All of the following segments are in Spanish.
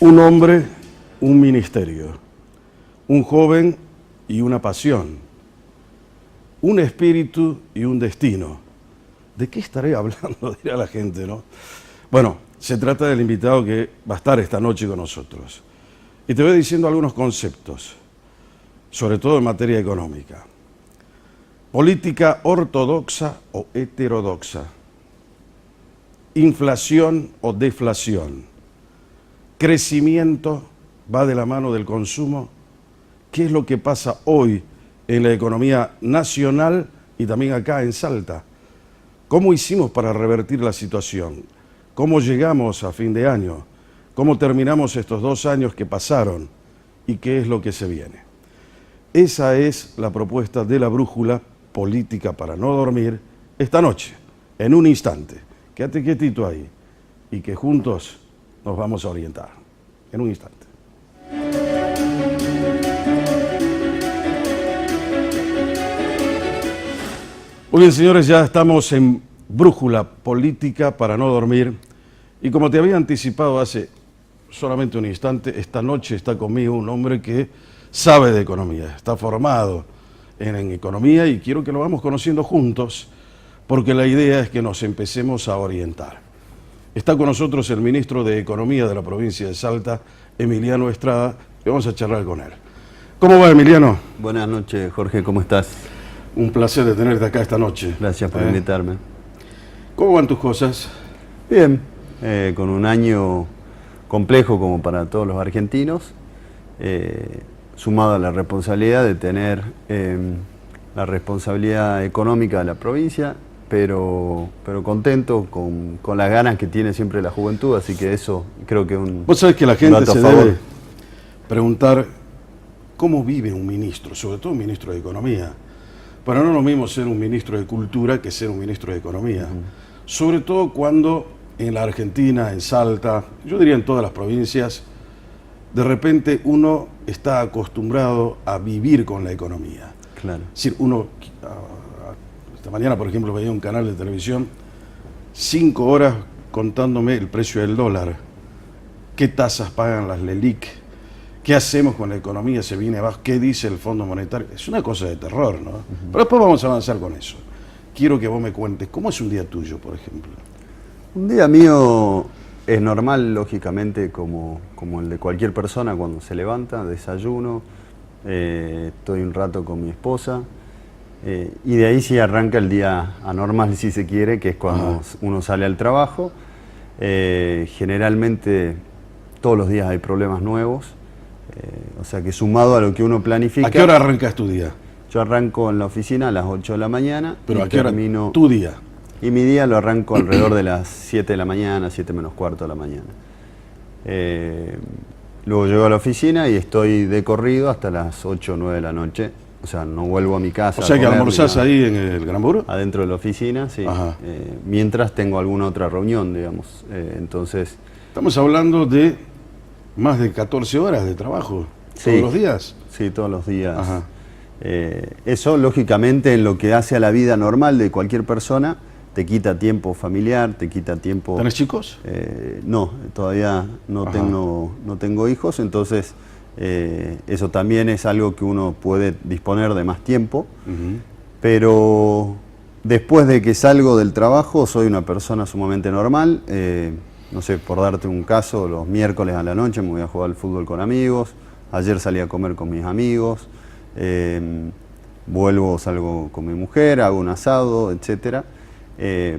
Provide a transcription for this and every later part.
Un hombre, un ministerio, un joven y una pasión, un espíritu y un destino. ¿De qué estaré hablando? Dirá la gente, ¿no? Bueno, se trata del invitado que va a estar esta noche con nosotros. Y te voy diciendo algunos conceptos, sobre todo en materia económica. Política ortodoxa o heterodoxa. Inflación o deflación. Crecimiento va de la mano del consumo. ¿Qué es lo que pasa hoy en la economía nacional y también acá en Salta? ¿Cómo hicimos para revertir la situación? ¿Cómo llegamos a fin de año? ¿Cómo terminamos estos 2 años que pasaron? ¿Y qué es lo que se viene? Esa es la propuesta de la brújula política para no dormir esta noche, en un instante. Quédate quietito ahí y que juntos nos vamos a orientar. En un instante. Muy bien, señores, ya estamos en brújula política para no dormir. Y como te había anticipado hace solamente un instante, esta noche está conmigo un hombre que sabe de economía, está formado en economía y quiero que lo vamos conociendo juntos porque la idea es que nos empecemos a orientar. Está con nosotros el ministro de Economía de la provincia de Salta, Emiliano Estrada, y vamos a charlar con él. ¿Cómo va, Emiliano? Buenas noches, Jorge, ¿cómo estás? Un placer de tenerte acá esta noche. Gracias por invitarme. ¿Cómo van tus cosas? Bien, con un año complejo como para todos los argentinos, sumado a la responsabilidad de tener la responsabilidad económica de la provincia, pero contento con las ganas que tiene siempre la juventud, así que eso creo que es un... Vos sabés que la gente se debe preguntar cómo vive un ministro, sobre todo un ministro de Economía. Pero no es lo mismo ser un ministro de Cultura que ser un ministro de Economía. Sobre todo cuando en la Argentina, en Salta, yo diría en todas las provincias, de repente uno está acostumbrado a vivir con la economía. Claro. Es decir, uno, esta mañana por ejemplo veía un canal de televisión, 5 horas contándome el precio del dólar, qué tasas pagan las LELIQ, qué hacemos con la economía, se viene abajo, qué dice el Fondo Monetario. Es una cosa de terror, ¿no? Pero después vamos a avanzar con eso. Quiero que vos me cuentes, ¿cómo es un día tuyo, por ejemplo? Un día mío es normal, lógicamente, como el de cualquier persona cuando se levanta, desayuno, estoy un rato con mi esposa, y de ahí sí arranca el día anormal, si se quiere, que es cuando uno sale al trabajo. Generalmente todos los días hay problemas nuevos, o sea que sumado a lo que uno planifica... ¿A qué hora arrancas tu día? Yo arranco en la oficina a las 8 de la mañana. ¿Pero a qué hora tu día? Y mi día lo arranco alrededor de las 7 de la mañana, 7 menos cuarto de la mañana. Luego llego a la oficina y estoy de corrido hasta las 8 o 9 de la noche. O sea, no vuelvo a mi casa. O sea que almorzás ahí en el Gran Buro. Adentro de la oficina, sí. Mientras tengo alguna otra reunión, digamos. Entonces... Estamos hablando de más de 14 horas de trabajo. ¿Todos los días? Sí, todos los días. Eso, lógicamente, en lo que hace a la vida normal de cualquier persona, te quita tiempo familiar, te quita tiempo... ¿Tenés chicos? No, todavía no tengo hijos, entonces eso también es algo que uno puede disponer de más tiempo, pero después de que salgo del trabajo soy una persona sumamente normal. No sé, por darte un caso, los miércoles a la noche me voy a jugar al fútbol con amigos, ayer salí a comer con mis amigos, salgo con mi mujer, hago un asado, etcétera.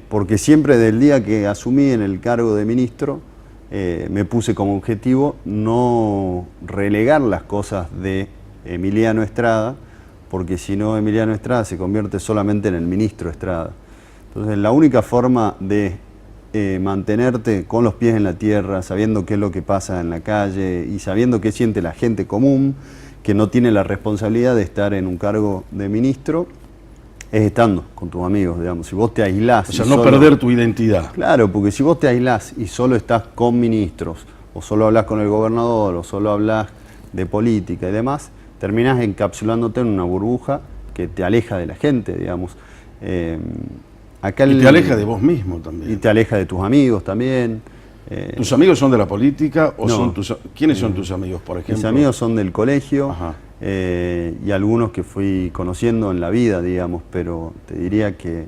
Porque siempre del día que asumí en el cargo de ministro, me puse como objetivo no relegar las cosas de Emiliano Estrada, porque si no Emiliano Estrada se convierte solamente en el ministro Estrada. Entonces la única forma de mantenerte con los pies en la tierra, sabiendo qué es lo que pasa en la calle y sabiendo qué siente la gente común, que no tiene la responsabilidad de estar en un cargo de ministro, es estando con tus amigos, digamos. Si vos te aislás... O sea, no perder tu identidad. Claro, porque si vos te aislás y solo estás con ministros, o solo hablas con el gobernador, o solo hablas de política y demás, terminás encapsulándote en una burbuja que te aleja de la gente, digamos. Y te aleja de vos mismo también. Y te aleja de tus amigos también. ¿Tus amigos son de la política o No. son quiénes son tus amigos, por ejemplo? Mis amigos son del colegio. Ajá. Y algunos que fui conociendo en la vida, digamos, pero te diría que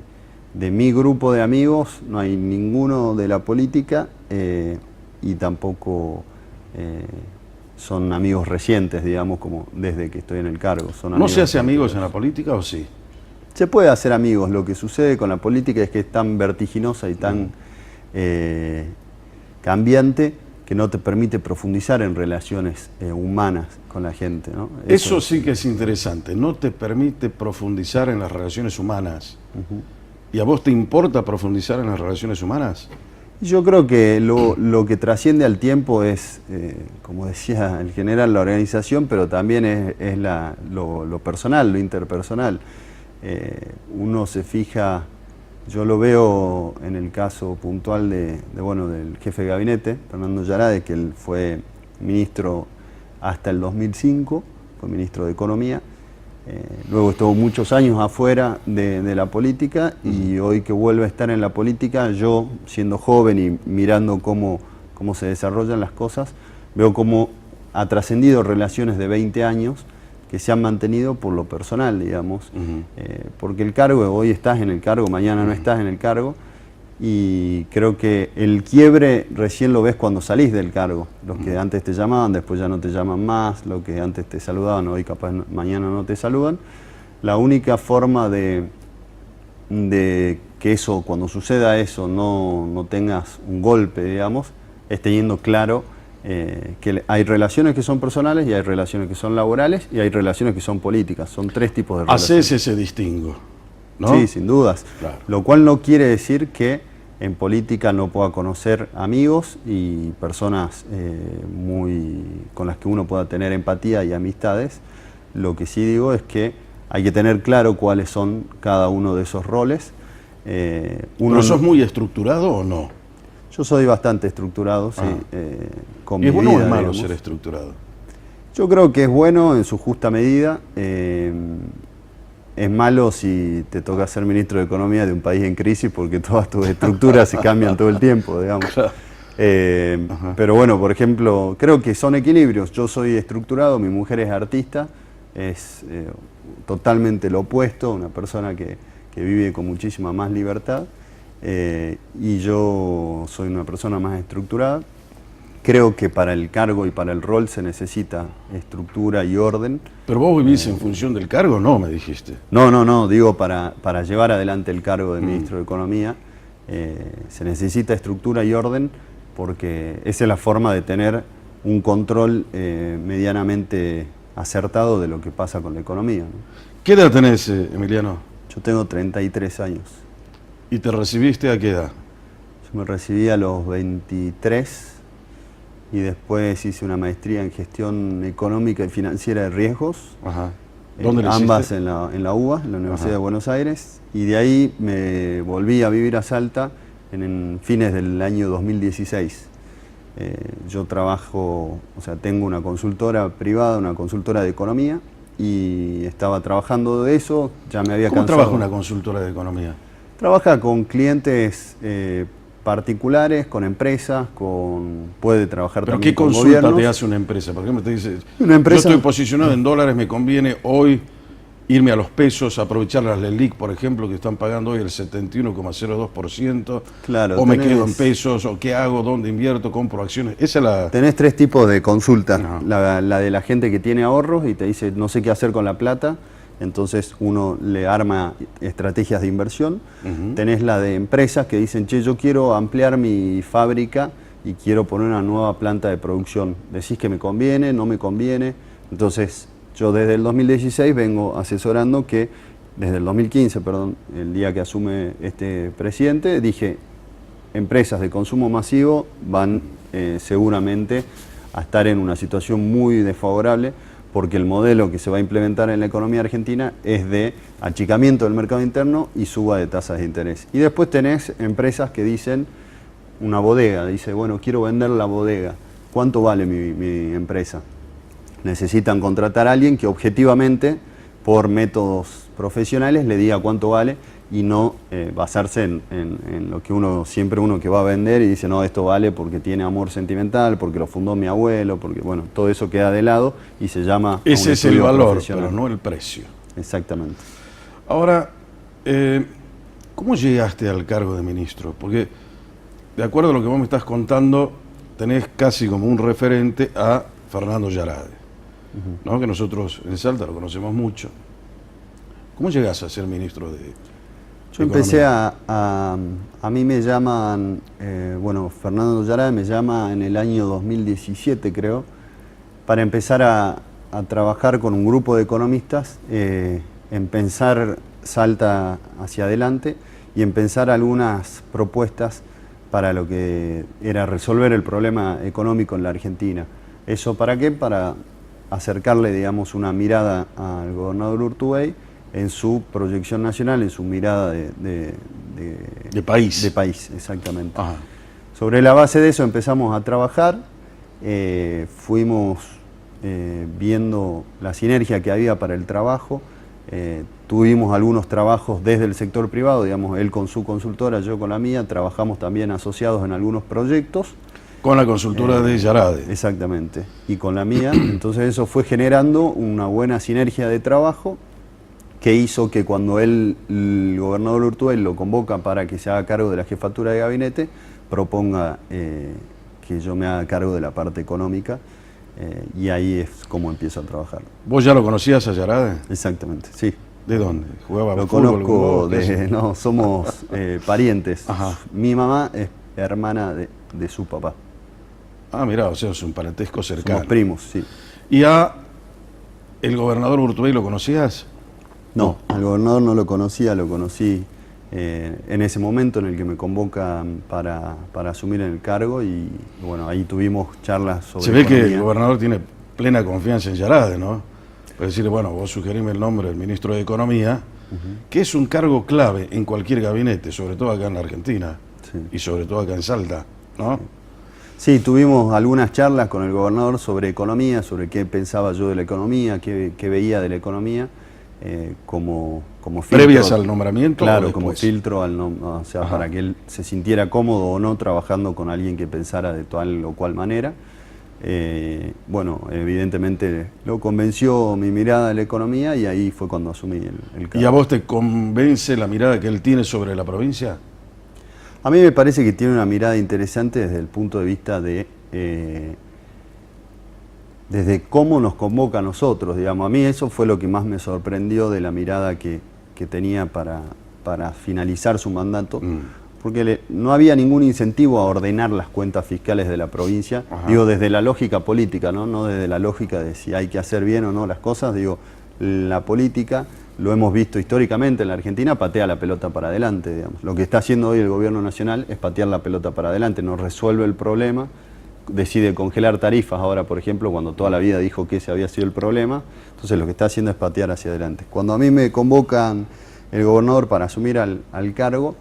de mi grupo de amigos no hay ninguno de la política y tampoco son amigos recientes, digamos, como desde que estoy en el cargo. Son ¿No amigos se hace amigos recientes. en la política o sí? Se puede hacer amigos, lo que sucede con la política es que es tan vertiginosa y tan cambiante que no te permite profundizar en relaciones humanas con la gente, ¿no? Eso sí que es interesante, no te permite profundizar en las relaciones humanas. ¿Y a vos te importa profundizar en las relaciones humanas? Yo creo que lo que trasciende al tiempo es, como decía el general, la organización, pero también es lo personal, lo interpersonal. Uno se fija, yo lo veo en el caso puntual del jefe de gabinete, Fernando Yarade, que él fue ministro hasta el 2005, fue ministro de Economía. Luego estuvo muchos años afuera de la política y hoy que vuelve a estar en la política, yo siendo joven y mirando cómo se desarrollan las cosas, veo cómo ha trascendido relaciones de 20 años que se han mantenido por lo personal, digamos, porque el cargo, hoy estás en el cargo, mañana no estás en el cargo, y creo que el quiebre recién lo ves cuando salís del cargo. Los que antes te llamaban, después ya no te llaman más, los que antes te saludaban, hoy capaz mañana no te saludan. La única forma de que eso, cuando suceda eso, no tengas un golpe, digamos, es teniendo claro que hay relaciones que son personales y hay relaciones que son laborales y hay relaciones que son políticas. Son tres tipos de relaciones. Haces ese distingo, ¿no? Sí, sin dudas. Claro. Lo cual no quiere decir que en política no pueda conocer amigos y personas con las que uno pueda tener empatía y amistades. Lo que sí digo es que hay que tener claro cuáles son cada uno de esos roles. ¿Pero sos muy estructurado o no? Yo soy bastante estructurado, sí. Con ¿Y es mi bueno o vida, es malo digamos. ser estructurado? Yo creo que es bueno en su justa medida. Es malo si te toca ser ministro de Economía de un país en crisis porque todas tus estructuras se cambian todo el tiempo, digamos. Claro. Pero bueno, por ejemplo, creo que son equilibrios. Yo soy estructurado, mi mujer es artista, es totalmente lo opuesto, una persona que vive con muchísima más libertad. Y yo soy una persona más estructurada. Creo que para el cargo y para el rol se necesita estructura y orden. ¿Pero vos vivís en función del cargo? No, me dijiste. No, digo para llevar adelante el cargo de ministro de Economía se necesita estructura y orden porque esa es la forma de tener un control medianamente acertado de lo que pasa con la economía, ¿no? ¿Qué edad tenés, Emiliano? Yo tengo 33 años. ¿Y te recibiste a qué edad? Yo me recibí a los 23 y después hice una maestría en gestión económica y financiera de riesgos. Ajá. ¿Dónde la ambas hiciste? en la UBA, en la Universidad Ajá. de Buenos Aires, y de ahí me volví a vivir a Salta en fines del año 2016. Yo trabajo, o sea, tengo una consultora privada, una consultora de economía, y estaba trabajando de eso, ya me había ¿Cómo cansado. trabaja una consultora de economía? Trabaja con clientes particulares, con empresas, puede trabajar ¿Pero también qué con consulta gobiernos. te hace una empresa? Por ejemplo, te dice, Una empresa- yo estoy posicionado en dólares, me conviene hoy irme a los pesos, aprovechar las LELIC, por ejemplo, que están pagando hoy el 71,02%, Claro, o me tenés- quedo en pesos, o qué hago, dónde invierto, compro acciones. Esa es la... Tenés tres tipos de consultas. Ajá. La de la gente que tiene ahorros y te dice no sé qué hacer con la plata, entonces uno le arma estrategias de inversión. Tenés la de empresas que dicen, che, yo quiero ampliar mi fábrica y quiero poner una nueva planta de producción. Decís que me conviene, no me conviene. Entonces yo desde el 2016 vengo asesorando que, desde el 2015, perdón, el día que asume este presidente, dije, empresas de consumo masivo van seguramente a estar en una situación muy desfavorable porque el modelo que se va a implementar en la economía argentina es de achicamiento del mercado interno y suba de tasas de interés. Y después tenés empresas que dicen, una bodega, dice, bueno, quiero vender la bodega, ¿cuánto vale mi empresa? Necesitan contratar a alguien que objetivamente, por métodos profesionales, le diga cuánto vale y no basarse en lo que siempre uno que va a vender y dice, no, esto vale porque tiene amor sentimental, porque lo fundó mi abuelo, porque bueno, todo eso queda de lado y se llama Ese un es el estudio valor, profesional. pero no el precio. Exactamente. Ahora, ¿cómo llegaste al cargo de ministro? Porque, de acuerdo a lo que vos me estás contando, tenés casi como un referente a Fernando Yarade, ¿no? Que nosotros en Salta lo conocemos mucho. ¿Cómo llegás a ser ministro de Yo empecé a mí me llaman, bueno, Fernando Yarade me llama en el año 2017, creo, para empezar a trabajar con un grupo de economistas en pensar Salta hacia adelante y en pensar algunas propuestas para lo que era resolver el problema económico en la Argentina. ¿Eso para qué? Para acercarle, digamos, una mirada al gobernador Urtubey en su proyección nacional, en su mirada de país. De país, exactamente. Ajá. Sobre la base de eso empezamos a trabajar, fuimos viendo la sinergia que había para el trabajo, tuvimos algunos trabajos desde el sector privado, digamos, él con su consultora, yo con la mía, trabajamos también asociados en algunos proyectos. Con la consultora de Yarade. Exactamente, y con la mía, entonces eso fue generando una buena sinergia de trabajo que hizo que cuando el gobernador Urtubey lo convoca para que se haga cargo de la jefatura de gabinete, proponga que yo me haga cargo de la parte económica, y ahí es como empiezo a trabajar. ¿Vos ya lo conocías a Yarade? Exactamente, sí. ¿De dónde? ¿Jugaba Lo fútbol conozco con vos? no, somos parientes. Ajá. Mi mamá es hermana de su papá. Ah, mirá, o sea, es un parentesco cercano. Somos primos, sí. ¿Y a el gobernador Urtubey lo conocías? No, al gobernador no lo conocía, lo conocí en ese momento en el que me convocan para asumir el cargo y bueno, ahí tuvimos charlas sobre Se ve que economía. el gobernador tiene plena confianza en Yarade, ¿no? Puede decirle, bueno, vos sugerime el nombre del ministro de Economía, que es un cargo clave en cualquier gabinete, sobre todo acá en la Argentina, Sí. y sobre todo acá en Salta, ¿no? Sí, tuvimos algunas charlas con el gobernador sobre economía, sobre qué pensaba yo de la economía, qué veía de la economía, como filtro. ¿Previas al nombramiento? Claro, o como después? filtro, o sea, Ajá. para que él se sintiera cómodo o no trabajando con alguien que pensara de tal o cual manera. Bueno, evidentemente lo convenció mi mirada de la economía y ahí fue cuando asumí el cargo. ¿Y a vos te convence la mirada que él tiene sobre la provincia? A mí me parece que tiene una mirada interesante desde el punto de vista de desde cómo nos convoca a nosotros, digamos. A mí eso fue lo que más me sorprendió de la mirada que tenía para finalizar su mandato, porque no había ningún incentivo a ordenar las cuentas fiscales de la provincia, Ajá. digo, desde la lógica política, no desde la lógica de si hay que hacer bien o no las cosas, digo, la política, lo hemos visto históricamente en la Argentina, patea la pelota para adelante, digamos. Lo que está haciendo hoy el gobierno nacional es patear la pelota para adelante, no resuelve el problema, decide congelar tarifas ahora, por ejemplo, cuando toda la vida dijo que ese había sido el problema, entonces lo que está haciendo es patear hacia adelante. Cuando a mí me convocan el gobernador para asumir al cargo,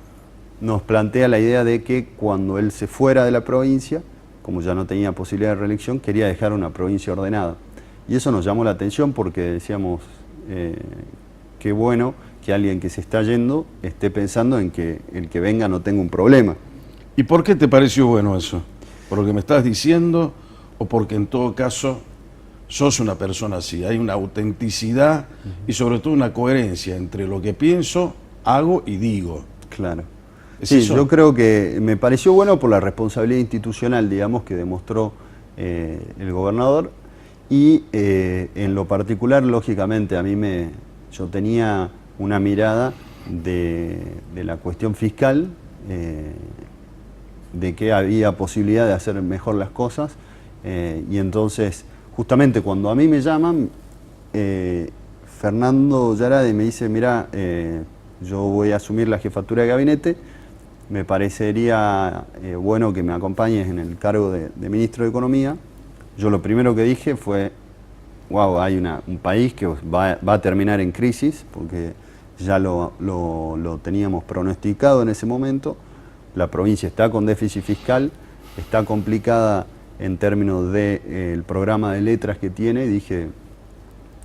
nos plantea la idea de que cuando él se fuera de la provincia, como ya no tenía posibilidad de reelección, quería dejar una provincia ordenada. Y eso nos llamó la atención porque decíamos, qué bueno que alguien que se está yendo esté pensando en que el que venga no tenga un problema. ¿Y por qué te pareció bueno eso? ¿Por lo que me estás diciendo o porque en todo caso sos una persona así? Hay una autenticidad y sobre todo una coherencia entre lo que pienso, hago y digo. Claro. ¿Es Sí, eso? yo creo que me pareció bueno por la responsabilidad institucional, digamos, que demostró el gobernador y en lo particular, lógicamente, yo tenía una mirada de la cuestión fiscal, de que había posibilidad de hacer mejor las cosas, y entonces, justamente cuando a mí me llaman, Fernando Yarade me dice, mira, yo voy a asumir la jefatura de gabinete, me parecería bueno que me acompañes en el cargo de ministro de Economía. Yo lo primero que dije fue, wow, hay un país que va a terminar en crisis, porque ya lo teníamos pronosticado en ese momento. La provincia está con déficit fiscal, está complicada en términos del programa de letras que tiene. Dije,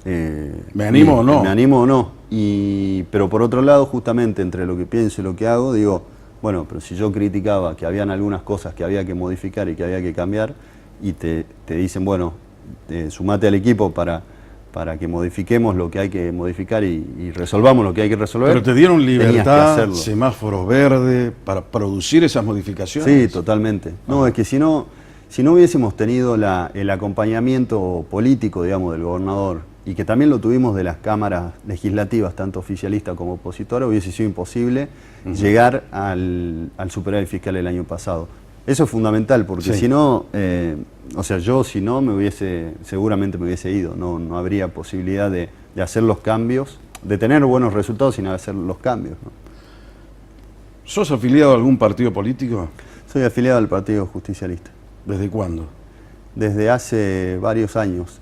¿Me animo o no? Me animo o no. Pero por otro lado, justamente entre lo que pienso y lo que hago, digo, bueno, pero si yo criticaba que habían algunas cosas que había que modificar y que había que cambiar, y te dicen, bueno, sumate al equipo para que modifiquemos lo que hay que modificar y resolvamos lo que hay que resolver. Pero te dieron tenías que libertad, hacerlo. semáforo verde, para producir esas modificaciones. Sí, totalmente. No, es que si no hubiésemos tenido el acompañamiento político, digamos, del gobernador, y que también lo tuvimos de las cámaras legislativas, tanto oficialista como opositora, hubiese sido imposible llegar al superávit fiscal el año pasado. Eso es fundamental, porque si no, yo si no seguramente me hubiese ido, no habría posibilidad de hacer los cambios, de tener buenos resultados sin hacer los cambios, ¿no? ¿Sos afiliado a algún partido político? Soy afiliado al Partido Justicialista. ¿Desde cuándo? Desde hace varios años.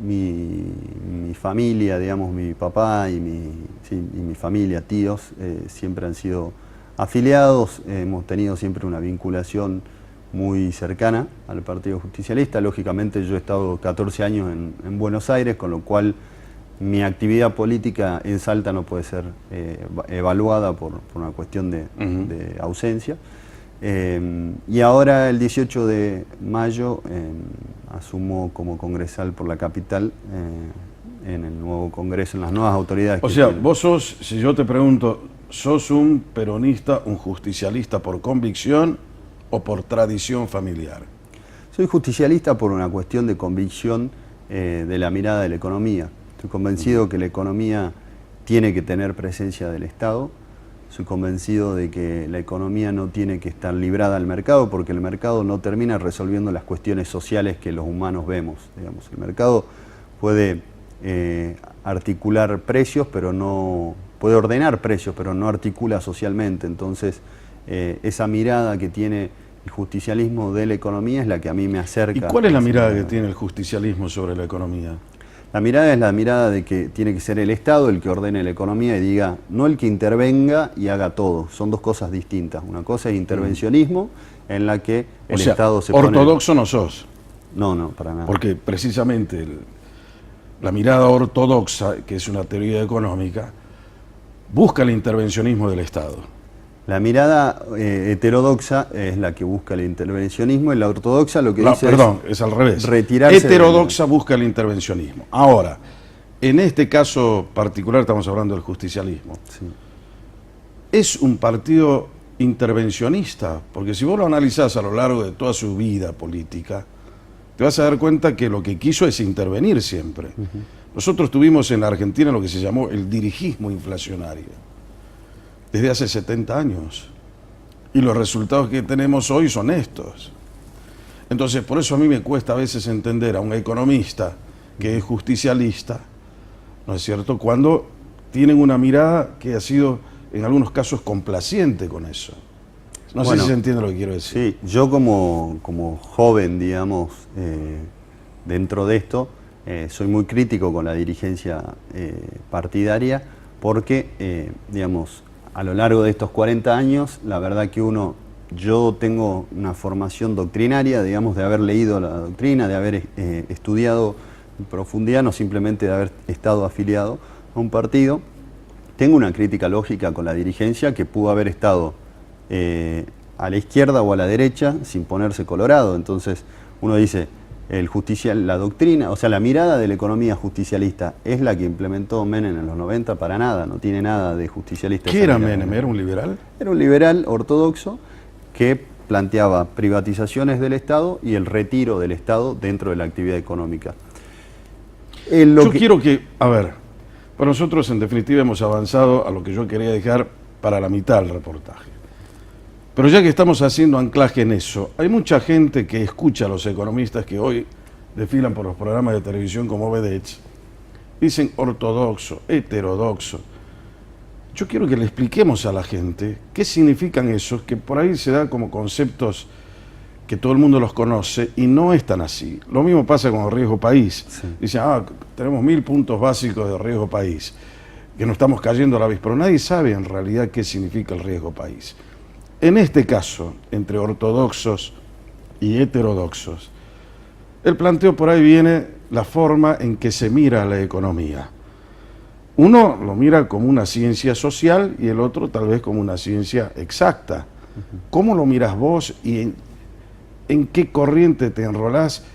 Mi familia, digamos, mi papá y mi familia, tíos, siempre han sido afiliados. Hemos tenido siempre una vinculación muy cercana al Partido Justicialista. Lógicamente yo he estado 14 años en Buenos Aires, con lo cual mi actividad política en Salta no puede ser evaluada por una cuestión de ausencia. Y ahora el 18 de mayo asumo como congresal por la capital en el nuevo congreso, en las nuevas autoridades. O sea, vos sos, si yo te pregunto, ¿sos un peronista, un justicialista por convicción o por tradición familiar? Soy justicialista por una cuestión de convicción de la mirada de la economía. Estoy convencido que la economía tiene que tener presencia del Estado. Soy convencido de que la economía no tiene que estar librada al mercado, porque el mercado no termina resolviendo las cuestiones sociales que los humanos vemos. Digamos, el mercado puede articular precios, pero no puede ordenar precios, pero no articula socialmente. Entonces, esa mirada que tiene el justicialismo de la economía es la que a mí me acerca. ¿Y cuál es la mirada que tiene el justicialismo sobre la economía? La mirada es la mirada de que tiene que ser el Estado el que ordene la economía y diga, no el que intervenga y haga todo. Son dos cosas distintas. Una cosa es intervencionismo, en la que el Estado se pone... ¿Ortodoxo no sos? No, para nada. Porque precisamente la mirada ortodoxa, que es una teoría económica, busca el intervencionismo del Estado. La mirada heterodoxa es la que busca el intervencionismo, y la ortodoxa lo que dice es al revés. Retirarse. Heterodoxa busca el intervencionismo. Ahora, en este caso particular estamos hablando del justicialismo. Sí. ¿Es un partido intervencionista? Porque si vos lo analizás a lo largo de toda su vida política, te vas a dar cuenta que lo que quiso es intervenir siempre. Nosotros tuvimos en la Argentina lo que se llamó el dirigismo inflacionario desde hace 70 años. Y los resultados que tenemos hoy son estos. Entonces, por eso a mí me cuesta a veces entender a un economista que es justicialista, ¿no es cierto?, cuando tienen una mirada que ha sido, en algunos casos, complaciente con eso. No sé si se entiende lo que quiero decir. Sí, yo como joven, digamos, dentro de esto, soy muy crítico con la dirigencia partidaria, porque, digamos, a lo largo de estos 40 años, la verdad que yo tengo una formación doctrinaria, digamos, de haber leído la doctrina, de haber estudiado en profundidad, no simplemente de haber estado afiliado a un partido. Tengo una crítica lógica con la dirigencia, que pudo haber estado a la izquierda o a la derecha sin ponerse colorado. Entonces uno dice, la doctrina, o sea, la mirada de la economía justicialista es la que implementó Menem en los 90, para nada, no tiene nada de justicialista. ¿Qué era Menem? ¿Era un liberal? Era un liberal ortodoxo que planteaba privatizaciones del Estado y el retiro del Estado dentro de la actividad económica. Quiero que, a ver, para nosotros en definitiva hemos avanzado a lo que yo quería dejar para la mitad del reportaje. Pero ya que estamos haciendo anclaje en eso, hay mucha gente que escucha a los economistas que hoy desfilan por los programas de televisión como vedettes, dicen ortodoxo, heterodoxo. Yo quiero que le expliquemos a la gente qué significan esos, que por ahí se da como conceptos que todo el mundo los conoce y no es tan así. Lo mismo pasa con el riesgo país. Sí. Dicen, tenemos 1000 puntos básicos de riesgo país, que no estamos cayendo a la vez, pero nadie sabe en realidad qué significa el riesgo país. En este caso, entre ortodoxos y heterodoxos, el planteo por ahí viene la forma en que se mira la economía. Uno lo mira como una ciencia social y el otro tal vez como una ciencia exacta. ¿Cómo lo miras vos y en qué corriente te enrolás?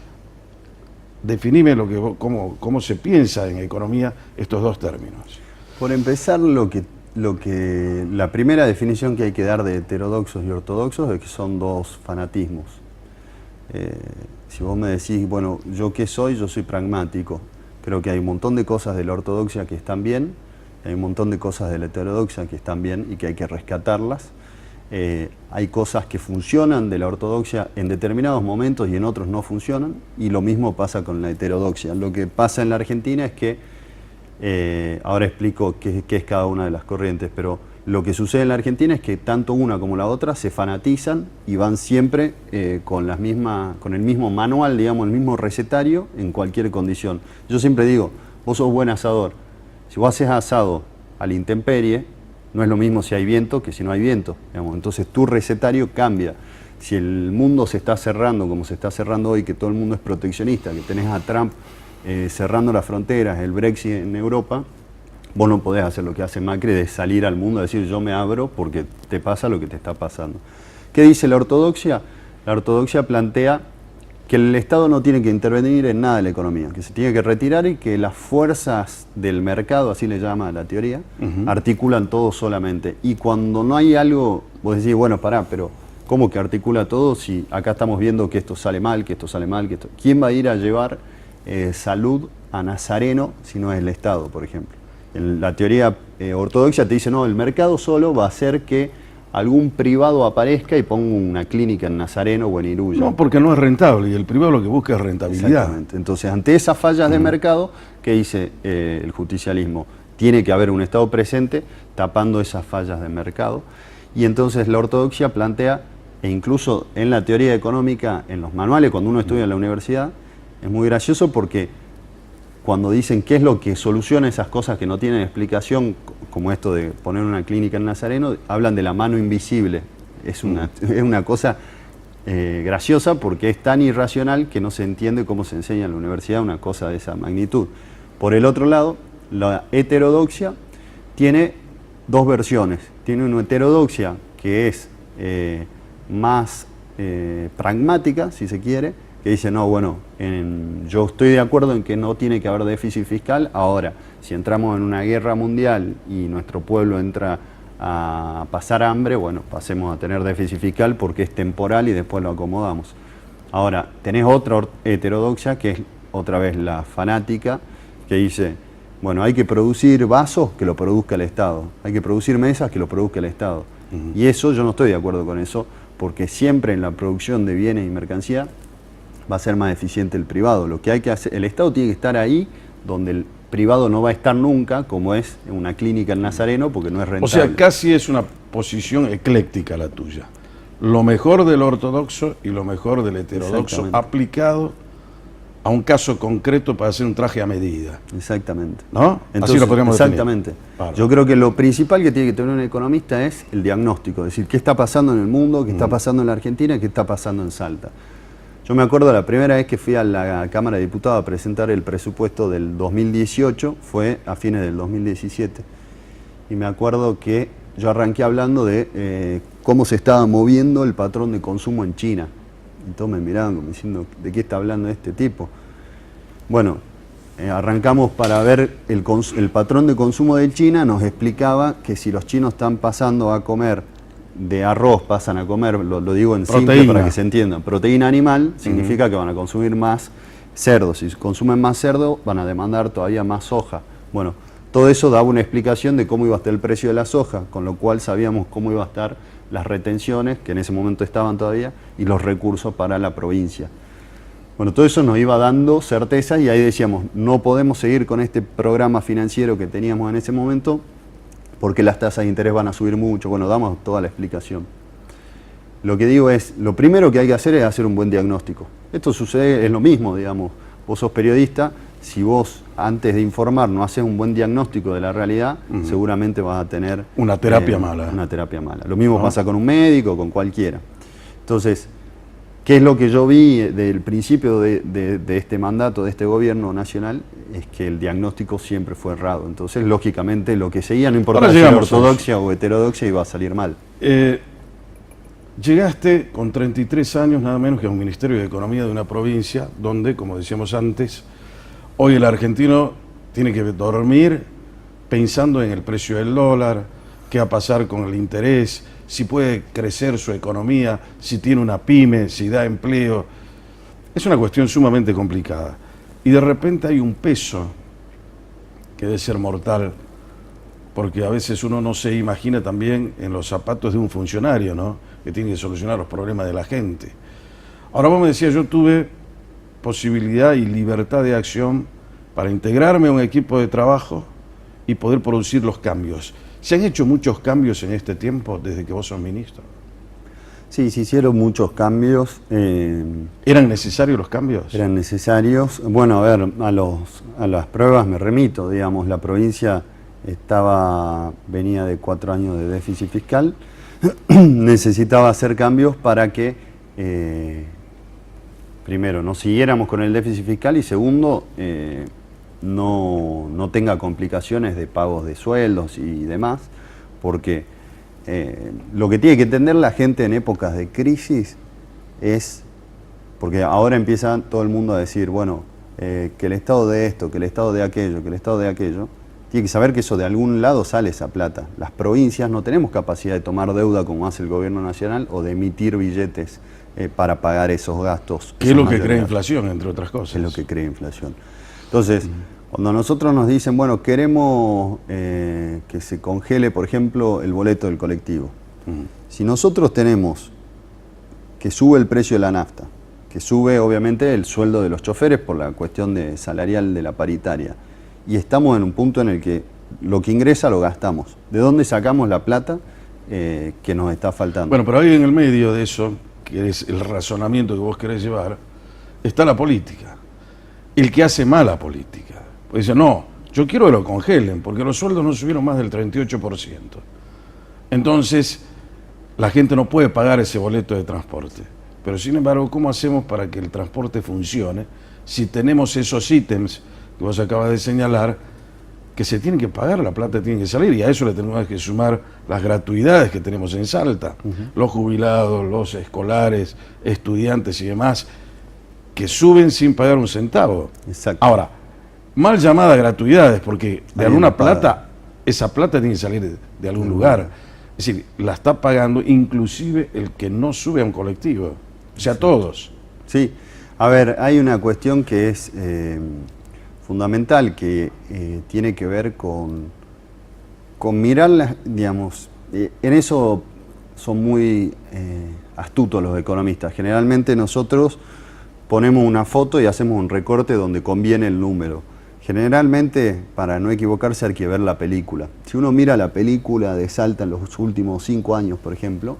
Definime cómo se piensa en economía estos dos términos. Por empezar, la primera definición que hay que dar de heterodoxos y ortodoxos es que son dos fanatismos. Si vos me decís, bueno, ¿yo qué soy? Yo soy pragmático. Creo que hay un montón de cosas de la ortodoxia que están bien, hay un montón de cosas de la heterodoxia que están bien y que hay que rescatarlas. Hay cosas que funcionan de la ortodoxia en determinados momentos y en otros no funcionan, y lo mismo pasa con la heterodoxia. Lo que pasa en la Argentina es que, ahora explico qué es cada una de las corrientes, pero lo que sucede en la Argentina es que tanto una como la otra se fanatizan y van siempre con el mismo manual, digamos, el mismo recetario en cualquier condición. Yo siempre digo, vos sos buen asador. Si vos haces asado a la intemperie, no es lo mismo si hay viento que si no hay viento, digamos. Entonces tu recetario cambia. Si el mundo se está cerrando como se está cerrando hoy, que todo el mundo es proteccionista, que tenés a Trump cerrando las fronteras, el Brexit en Europa, vos no podés hacer lo que hace Macri de salir al mundo a decir yo me abro porque te pasa lo que te está pasando. ¿Qué dice la ortodoxia? La ortodoxia plantea que el Estado no tiene que intervenir en nada de la economía, que se tiene que retirar y que las fuerzas del mercado, así le llama la teoría, articulan todo solamente. Y cuando no hay algo, vos decís, bueno, pará, pero ¿cómo que articula todo si acá estamos viendo que esto sale mal, que esto sale mal, que esto... ¿Quién va a ir a llevar salud a Nazareno si no es el Estado, por ejemplo? La teoría ortodoxa te dice, no, el mercado solo va a hacer que algún privado aparezca y ponga una clínica en Nazareno o en Iruya. No, porque no es rentable y el privado lo que busca es rentabilidad. Exactamente. Entonces, ante esas fallas de mercado, ¿qué dice el justicialismo? Tiene que haber un Estado presente tapando esas fallas de mercado. Y entonces la ortodoxia plantea, e incluso en la teoría económica, en los manuales, cuando uno estudia en la universidad, es muy gracioso porque cuando dicen qué es lo que soluciona esas cosas que no tienen explicación, como esto de poner una clínica en Nazareno, hablan de la mano invisible. Es una cosa graciosa porque es tan irracional que no se entiende cómo se enseña en la universidad una cosa de esa magnitud. Por el otro lado, la heterodoxia tiene dos versiones. Tiene una heterodoxia que es más pragmática, si se quiere, que dice, no, bueno, yo estoy de acuerdo en que no tiene que haber déficit fiscal. Ahora, si entramos en una guerra mundial y nuestro pueblo entra a pasar hambre, bueno, pasemos a tener déficit fiscal porque es temporal y después lo acomodamos. Ahora, tenés otra heterodoxia que es otra vez la fanática, que dice, bueno, hay que producir vasos, que lo produzca el Estado. Hay que producir mesas, que lo produzca el Estado. Y eso, yo no estoy de acuerdo con eso, porque siempre en la producción de bienes y mercancía va a ser más eficiente el privado. Lo que hay que hacer, el Estado tiene que estar ahí donde el privado no va a estar nunca, como es en una clínica en Nazareno, porque no es rentable. O sea, casi es una posición ecléctica la tuya. Lo mejor del ortodoxo y lo mejor del heterodoxo aplicado a un caso concreto para hacer un traje a medida. Exactamente. ¿No? Entonces, así lo podemos definir. Exactamente. Claro. Yo creo que lo principal que tiene que tener un economista es el diagnóstico, es decir, qué está pasando en el mundo, qué está pasando en la Argentina, qué está pasando en Salta. Yo me acuerdo la primera vez que fui a la Cámara de Diputados a presentar el presupuesto del 2018, fue a fines del 2017. Y me acuerdo que yo arranqué hablando de cómo se estaba moviendo el patrón de consumo en China. Y todos me miraban como diciendo, ¿de qué está hablando este tipo? Bueno, arrancamos para ver el patrón de consumo de China, nos explicaba que si los chinos están pasando a comer de arroz, pasan a comer, lo digo en simple para que se entienda, proteína animal, significa que van a consumir más cerdo. Si consumen más cerdo, van a demandar todavía más soja. Bueno, todo eso daba una explicación de cómo iba a estar el precio de la soja, con lo cual sabíamos cómo iba a estar las retenciones, que en ese momento estaban todavía, y los recursos para la provincia. Bueno, todo eso nos iba dando certeza y ahí decíamos, no podemos seguir con este programa financiero que teníamos en ese momento porque las tasas de interés van a subir mucho. Bueno, damos toda la explicación. Lo que digo es, lo primero que hay que hacer es hacer un buen diagnóstico. Esto sucede, es lo mismo, digamos, vos sos periodista, si vos antes de informar no haces un buen diagnóstico de la realidad, seguramente vas a tener una terapia mala. Una terapia mala. Lo mismo pasa con un médico, con cualquiera. Entonces, ¿Qué es lo que yo vi del principio de este mandato, de este gobierno nacional? Es que el diagnóstico siempre fue errado. Entonces, lógicamente, lo que seguía, no importaba si era ortodoxia o heterodoxia, iba a salir mal. Llegaste con 33 años, nada menos que a un Ministerio de Economía de una provincia donde, como decíamos antes, hoy el argentino tiene que dormir pensando en el precio del dólar, qué va a pasar con el interés, si puede crecer su economía, si tiene una pyme, si da empleo. Es una cuestión sumamente complicada. Y de repente hay un peso que debe ser mortal, porque a veces uno no se imagina también en los zapatos de un funcionario, ¿no?, que tiene que solucionar los problemas de la gente. Ahora vos me decías, yo tuve posibilidad y libertad de acción para integrarme a un equipo de trabajo y poder producir los cambios. ¿Se han hecho muchos cambios en este tiempo desde que vos sos ministro? Sí, se hicieron muchos cambios. ¿Eran necesarios los cambios? Eran necesarios. Bueno, a ver, a las pruebas me remito, digamos, la provincia venía de 4 años de déficit fiscal, necesitaba hacer cambios para que, primero, no siguiéramos con el déficit fiscal y segundo, no tenga complicaciones de pagos de sueldos y demás, porque lo que tiene que entender la gente en épocas de crisis es, porque ahora empieza todo el mundo a decir, bueno, que el Estado de esto, que el Estado de aquello, que el Estado de aquello, tiene que saber que eso de algún lado sale esa plata. Las provincias no tenemos capacidad de tomar deuda como hace el gobierno nacional o de emitir billetes para pagar esos gastos. ¿Qué es lo que crea inflación, entre otras cosas? Es lo que crea inflación. Entonces, cuando a nosotros nos dicen, bueno, queremos que se congele, por ejemplo, el boleto del colectivo. Si nosotros tenemos que sube el precio de la nafta, que sube obviamente el sueldo de los choferes por la cuestión salarial de la paritaria, y estamos en un punto en el que lo que ingresa lo gastamos. ¿De dónde sacamos la plata que nos está faltando? Bueno, pero ahí en el medio de eso, que es el razonamiento que vos querés llevar, está la política. El que hace mala política. Pues dice, no, yo quiero que lo congelen, porque los sueldos no subieron más del 38%. Entonces, la gente no puede pagar ese boleto de transporte. Pero sin embargo, ¿cómo hacemos para que el transporte funcione si tenemos esos ítems que vos acabas de señalar, que se tienen que pagar, la plata tiene que salir, y a eso le tenemos que sumar las gratuidades que tenemos en Salta, los jubilados, los escolares, estudiantes y demás, que suben sin pagar un centavo. Exacto. Ahora, mal llamadas gratuidades, porque de alguna plata, esa plata tiene que salir de algún lugar. Es decir, la está pagando inclusive el que no sube a un colectivo, o sea, todos. Sí, a ver, hay una cuestión que es fundamental, que tiene que ver con mirarlas, digamos, en eso son muy astutos los economistas. Generalmente nosotros ponemos una foto y hacemos un recorte donde conviene el número. Generalmente, para no equivocarse, hay que ver la película. Si uno mira la película de Salta en los últimos 5 años, por ejemplo,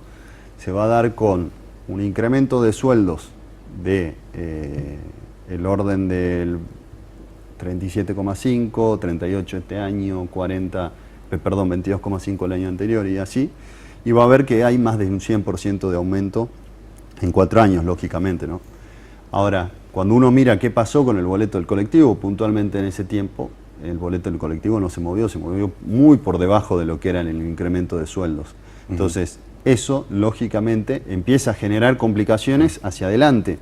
se va a dar con un incremento de sueldos de el orden del 37,5, 38 este año, 22,5 el año anterior y así, y va a ver que hay más de un 100% de aumento en 4 años, lógicamente, ¿no? Ahora, cuando uno mira qué pasó con el boleto del colectivo, puntualmente en ese tiempo, el boleto del colectivo no se movió muy por debajo de lo que era el incremento de sueldos. Entonces, eso, lógicamente, empieza a generar complicaciones hacia adelante.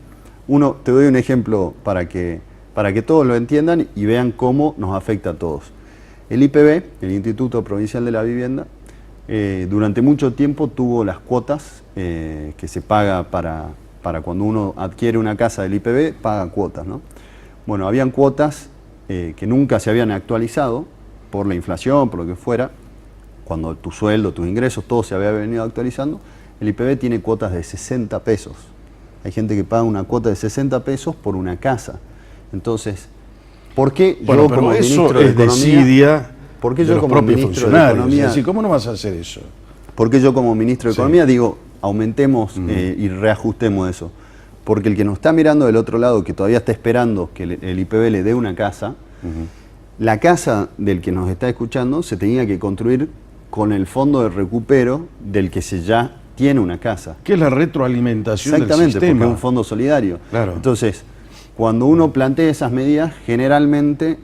Te doy un ejemplo para que todos lo entiendan y vean cómo nos afecta a todos. El IPB, el Instituto Provincial de la Vivienda, durante mucho tiempo tuvo las cuotas que se paga para cuando uno adquiere una casa del IPB, paga cuotas, ¿no? Bueno, habían cuotas que nunca se habían actualizado por la inflación, por lo que fuera. Cuando tu sueldo, tus ingresos, todo se había venido actualizando, el IPB tiene cuotas de 60 pesos. Hay gente que paga una cuota de 60 pesos por una casa. Entonces, ¿por qué yo como ministro de Economía, ¿por qué yo como ministro de Economía, es decir, cómo no vas a hacer eso? ¿Por qué yo como ministro de Economía digo, aumentemos y reajustemos eso? Porque el que nos está mirando del otro lado, que todavía está esperando que el IPB le dé una casa, la casa del que nos está escuchando se tenía que construir con el fondo de recupero del que se ya tiene una casa. ¿Qué es la retroalimentación del Exactamente, sistema? porque es un fondo solidario. Claro. Entonces, cuando uno plantea esas medidas, generalmente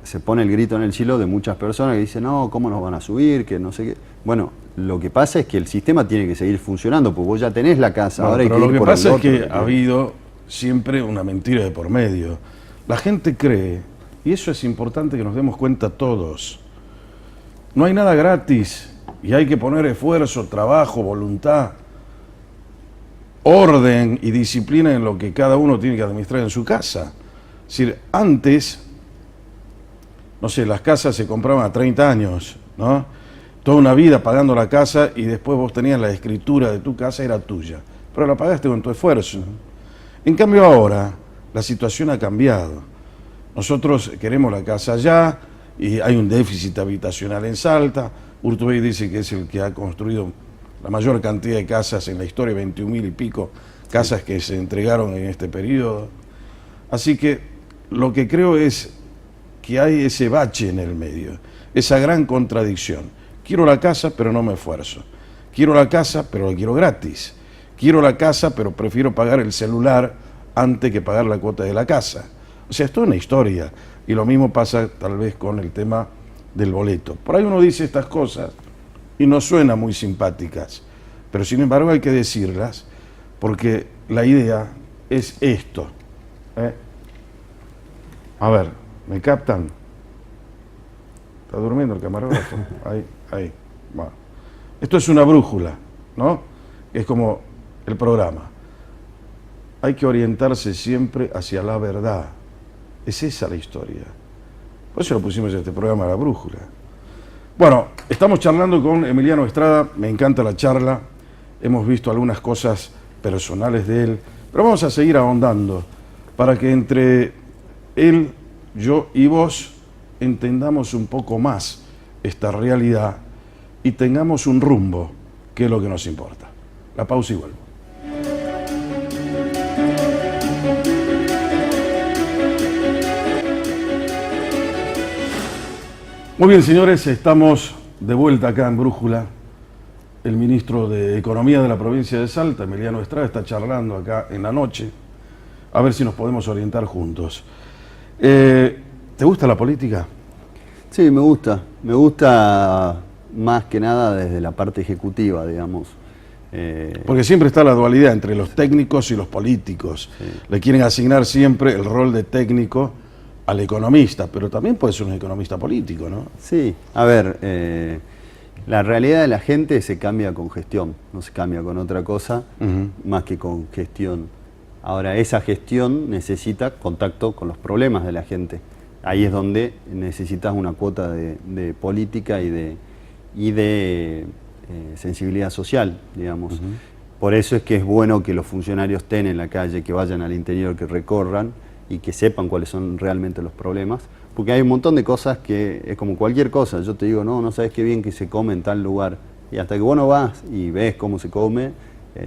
se pone el grito en el cielo de muchas personas que dicen, no, ¿cómo nos van a subir? Que no sé qué. Bueno, lo que pasa es que el sistema tiene que seguir funcionando, porque vos ya tenés la casa. Bueno, ahora hay pero que lo ir que por pasa el es que otro. ha habido siempre una mentira de por medio. La gente cree, y eso es importante que nos demos cuenta todos, no hay nada gratis y hay que poner esfuerzo, trabajo, voluntad, orden y disciplina en lo que cada uno tiene que administrar en su casa. Es decir, antes, no sé, las casas se compraban a 30 años, ¿no? Toda una vida pagando la casa y después vos tenías la escritura de tu casa, era tuya, pero la pagaste con tu esfuerzo. En cambio ahora, la situación ha cambiado. Nosotros queremos la casa ya y hay un déficit habitacional en Salta. Urtubey dice que es el que ha construido la mayor cantidad de casas en la historia, 21.000 y pico casas que se entregaron en este periodo. Así que lo que creo es que hay ese bache en el medio, esa gran contradicción. Quiero la casa, pero no me esfuerzo. Quiero la casa, pero la quiero gratis. Quiero la casa, pero prefiero pagar el celular antes que pagar la cuota de la casa. O sea, esto es una historia. Y lo mismo pasa tal vez con el tema del boleto. Por ahí uno dice estas cosas y no suenan muy simpáticas, pero sin embargo hay que decirlas porque la idea es esto. A ver, ¿me captan? ¿Está durmiendo el camarógrafo? Ahí. Bueno. Esto es una brújula, ¿no? Es como el programa. Hay que orientarse siempre hacia la verdad. Es esa la historia. Por eso lo pusimos en este programa, La Brújula. Bueno, estamos charlando con Emiliano Estrada, me encanta la charla, hemos visto algunas cosas personales de él, pero vamos a seguir ahondando para que entre él, yo y vos entendamos un poco más esta realidad y tengamos un rumbo, que es lo que nos importa. La pausa y vuelvo. Muy bien, señores, estamos de vuelta acá en Brújula. El ministro de Economía de la provincia de Salta, Emiliano Estrada, está charlando acá en la noche. A ver si nos podemos orientar juntos. ¿Te gusta la política? Sí, me gusta. Me gusta más que nada desde la parte ejecutiva, digamos. Porque siempre está la dualidad entre los técnicos y los políticos. Sí. Le quieren asignar siempre el rol de técnico al economista, pero también puede ser un economista político, ¿no? Sí, a ver, la realidad de la gente se cambia con gestión, no se cambia con otra cosa más que con gestión. Ahora, esa gestión necesita contacto con los problemas de la gente. Ahí es donde necesitas una cuota de política y de sensibilidad social, digamos. Por eso es que es bueno que los funcionarios estén en la calle, que vayan al interior, que recorran y que sepan cuáles son realmente los problemas, porque hay un montón de cosas que es como cualquier cosa. Yo te digo, no sabes qué bien que se come en tal lugar, y hasta que vos no vas y ves cómo se come,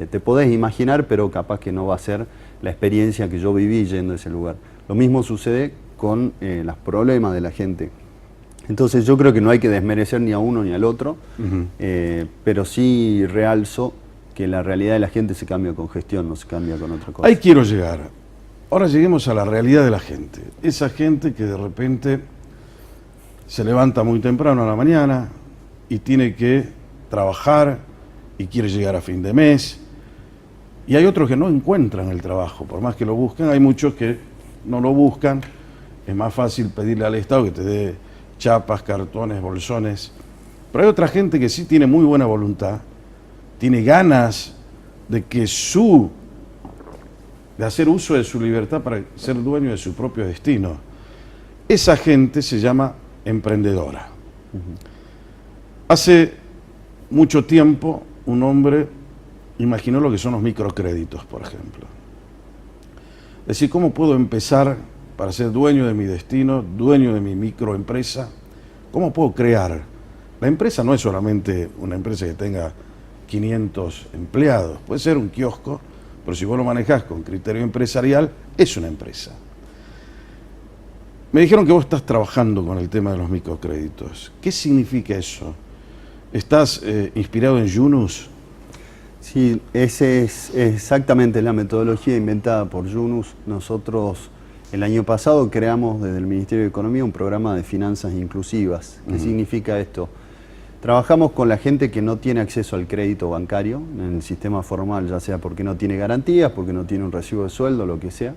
te podés imaginar, pero capaz que no va a ser la experiencia que yo viví yendo a ese lugar. Lo mismo sucede con los problemas de la gente. Entonces yo creo que no hay que desmerecer ni a uno ni al otro, pero sí realzo que la realidad de la gente se cambia con gestión, no se cambia con otra cosa. Ahí quiero llegar. Ahora lleguemos a la realidad de la gente. Esa gente que de repente se levanta muy temprano a la mañana y tiene que trabajar y quiere llegar a fin de mes. Y hay otros que no encuentran el trabajo, por más que lo busquen. Hay muchos que no lo buscan. Es más fácil pedirle al Estado que te dé chapas, cartones, bolsones. Pero hay otra gente que sí tiene muy buena voluntad, tiene ganas de hacer uso de su libertad para ser dueño de su propio destino. Esa gente se llama emprendedora. Hace mucho tiempo un hombre imaginó lo que son los microcréditos, por ejemplo. Es decir, ¿cómo puedo empezar para ser dueño de mi destino, dueño de mi microempresa? ¿Cómo puedo crear? La empresa no es solamente una empresa que tenga 500 empleados, puede ser un kiosco, pero si vos lo manejás con criterio empresarial, es una empresa. Me dijeron que vos estás trabajando con el tema de los microcréditos. ¿Qué significa eso? ¿Estás inspirado en Yunus? Sí, esa es exactamente la metodología inventada por Yunus. Nosotros el año pasado creamos desde el Ministerio de Economía un programa de finanzas inclusivas. ¿Qué significa esto? Trabajamos con la gente que no tiene acceso al crédito bancario en el sistema formal, ya sea porque no tiene garantías, porque no tiene un recibo de sueldo, lo que sea.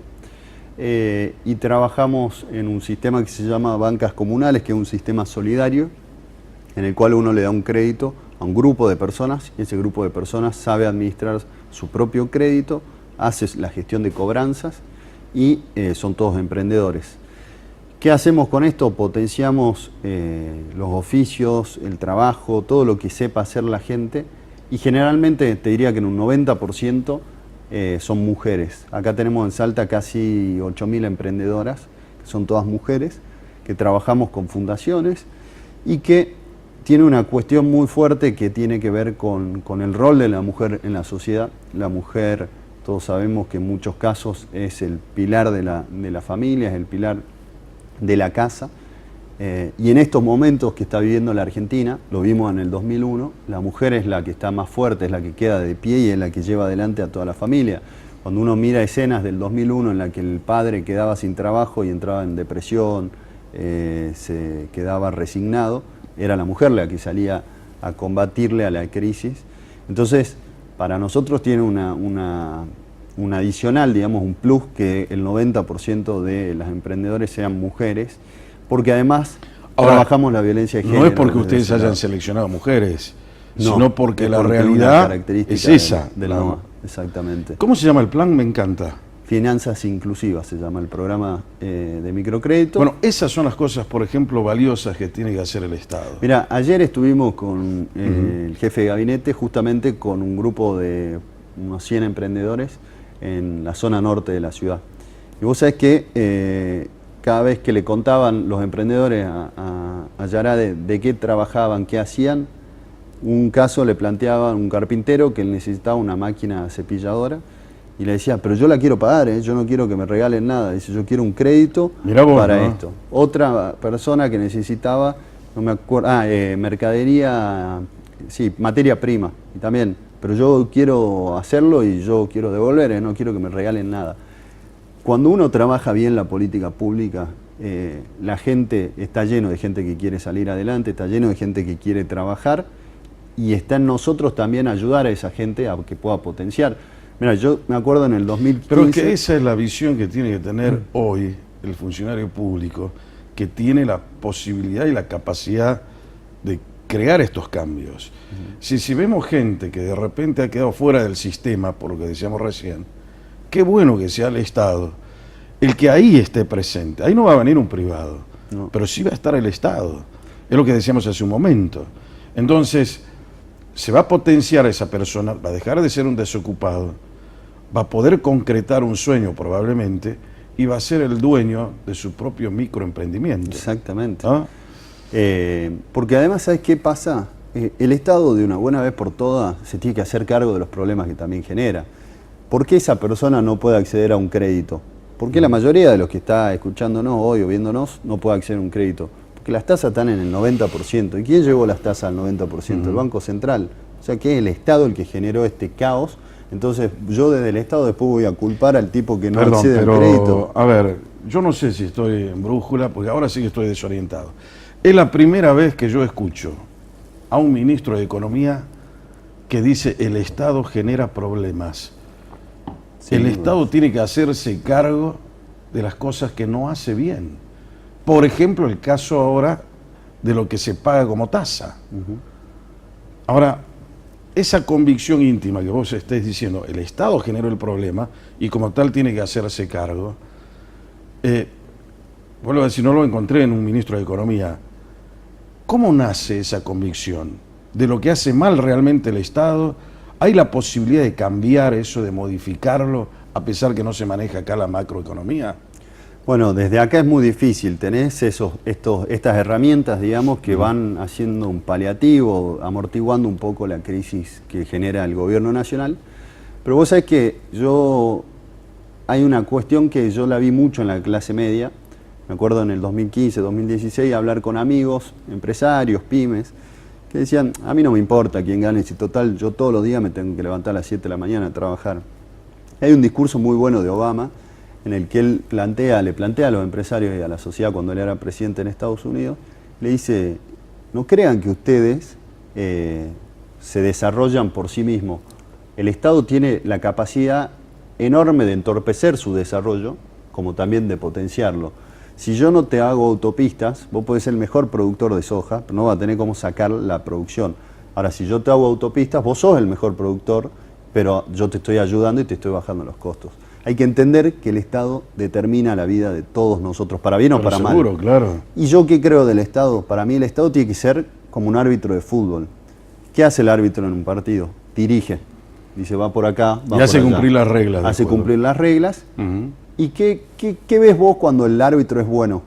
Y trabajamos en un sistema que se llama bancas comunales, que es un sistema solidario, en el cual uno le da un crédito a un grupo de personas y ese grupo de personas sabe administrar su propio crédito, hace la gestión de cobranzas y son todos emprendedores. ¿Qué hacemos con esto? Potenciamos los oficios, el trabajo, todo lo que sepa hacer la gente y generalmente te diría que en un 90% son mujeres. Acá tenemos en Salta casi 8.000 emprendedoras, que son todas mujeres, que trabajamos con fundaciones y que tiene una cuestión muy fuerte que tiene que ver con el rol de la mujer en la sociedad. La mujer, todos sabemos que en muchos casos es el pilar de la familia, es el pilar de la casa. Y en estos momentos que está viviendo la Argentina, lo vimos en el 2001, la mujer es la que está más fuerte, es la que queda de pie y es la que lleva adelante a toda la familia. Cuando uno mira escenas del 2001 en la que el padre quedaba sin trabajo y entraba en depresión, se quedaba resignado, era la mujer la que salía a combatirle a la crisis. Entonces, para nosotros tiene un adicional, digamos, un plus que el 90% de las emprendedoras sean mujeres, porque además ahora, trabajamos la violencia de género. No es porque ustedes hayan seleccionado mujeres, no, sino porque la una realidad característica es esa. de la NOA, exactamente. ¿Cómo se llama el plan? Me encanta. Finanzas inclusivas se llama el programa de microcrédito. Bueno, esas son las cosas, por ejemplo, valiosas que tiene que hacer el Estado. Mira, ayer estuvimos con el jefe de gabinete, justamente con un grupo de unos 100 emprendedores en la zona norte de la ciudad. Y vos sabés que cada vez que le contaban los emprendedores a Yará de qué trabajaban, qué hacían, un caso le planteaban un carpintero que necesitaba una máquina cepilladora y le decía, pero yo la quiero pagar, yo no quiero que me regalen nada. Dice, yo quiero un crédito para esto. Otra persona que necesitaba, no me acuerdo, mercadería, sí, materia prima, y también, pero yo quiero hacerlo y yo quiero devolver, no quiero que me regalen nada. Cuando uno trabaja bien la política pública, la gente está lleno de gente que quiere salir adelante, está lleno de gente que quiere trabajar y está en nosotros también ayudar a esa gente a que pueda potenciar. Mira, yo me acuerdo en el 2015... Pero es que esa es la visión que tiene que tener hoy el funcionario público, que tiene la posibilidad y la capacidad de crear estos cambios. Si vemos gente que de repente ha quedado fuera del sistema, por lo que decíamos recién, qué bueno que sea el Estado el que ahí esté presente. Ahí no va a venir un privado, pero sí va a estar el Estado. Es lo que decíamos hace un momento. Entonces, se va a potenciar a esa persona, va a dejar de ser un desocupado, va a poder concretar un sueño probablemente y va a ser el dueño de su propio microemprendimiento. Exactamente. ¿Ah? Porque además, ¿sabes qué pasa? El Estado de una buena vez por todas se tiene que hacer cargo de los problemas que también genera. ¿Por qué esa persona no puede acceder a un crédito? ¿Por qué la mayoría de los que está escuchándonos hoy o viéndonos no puede acceder a un crédito? Porque las tasas están en el 90%. ¿Y quién llevó las tasas al 90%? El Banco Central. O sea que es el Estado el que generó este caos. Entonces yo desde el Estado después voy a culpar al tipo que no accede al crédito. A ver, yo no sé si estoy en brújula, porque ahora sí que estoy desorientado. Es la primera vez que yo escucho a un ministro de Economía que dice el Estado genera problemas. Sí, el Estado tiene que hacerse cargo de las cosas que no hace bien. Por ejemplo, el caso ahora de lo que se paga como tasa. Ahora, esa convicción íntima que vos estés diciendo, el Estado generó el problema y como tal tiene que hacerse cargo. Vuelvo a decir, no lo encontré en un ministro de Economía. ¿Cómo nace esa convicción de lo que hace mal realmente el Estado? ¿Hay la posibilidad de cambiar eso, de modificarlo, a pesar que no se maneja acá la macroeconomía? Bueno, desde acá es muy difícil. Tenés estas herramientas, digamos, que van haciendo un paliativo, amortiguando un poco la crisis que genera el gobierno nacional. Pero vos sabés que hay una cuestión que yo la vi mucho en la clase media. Me acuerdo en el 2015, 2016, hablar con amigos, empresarios, pymes, que que decían, a mí no me importa quién gane, si total, yo todos los días me tengo que levantar a las 7 de la mañana a trabajar. Hay un discurso muy bueno de Obama, en el que él le plantea a los empresarios y a la sociedad cuando él era presidente en Estados Unidos, le dice, no crean que ustedes se desarrollan por sí mismos. El Estado tiene la capacidad enorme de entorpecer su desarrollo, como también de potenciarlo. Si yo no te hago autopistas, vos podés ser el mejor productor de soja, pero no vas a tener cómo sacar la producción. Ahora, si yo te hago autopistas, vos sos el mejor productor, pero yo te estoy ayudando y te estoy bajando los costos. Hay que entender que el Estado determina la vida de todos nosotros, para bien o para mal. Seguro, claro. ¿Y yo qué creo del Estado? Para mí el Estado tiene que ser como un árbitro de fútbol. ¿Qué hace el árbitro en un partido? Dirige. Dice, va por acá, va por allá. Y hace cumplir las reglas. Hace cumplir las reglas. ¿Y qué ves vos cuando el árbitro es bueno?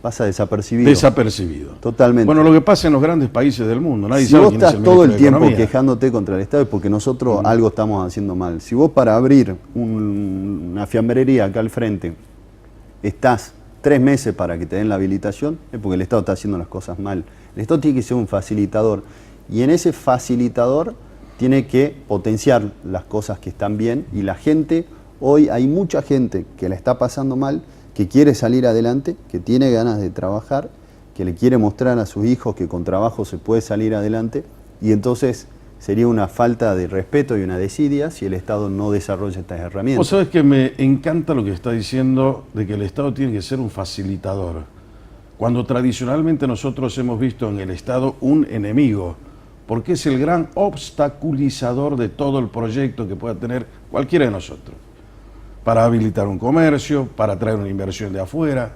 Pasa desapercibido. Desapercibido. Totalmente. Bueno, lo que pasa en los grandes países del mundo. Nadie si sabe vos quién es estás el todo ministro el de tiempo Economía. quejándote contra el Estado es porque nosotros algo estamos haciendo mal. Si vos para abrir una fiambrería acá al frente estás 3 meses para que te den la habilitación, es porque el Estado está haciendo las cosas mal. El Estado tiene que ser un facilitador. Y en ese facilitador tiene que potenciar las cosas que están bien. Y la gente, hoy hay mucha gente que la está pasando mal, que quiere salir adelante, que tiene ganas de trabajar, que le quiere mostrar a sus hijos que con trabajo se puede salir adelante, y entonces sería una falta de respeto y una desidia si el Estado no desarrolla estas herramientas. Vos sabés que me encanta lo que está diciendo de que el Estado tiene que ser un facilitador, cuando tradicionalmente nosotros hemos visto en el Estado un enemigo, porque es el gran obstaculizador de todo el proyecto que pueda tener cualquiera de nosotros. Para habilitar un comercio, para traer una inversión de afuera.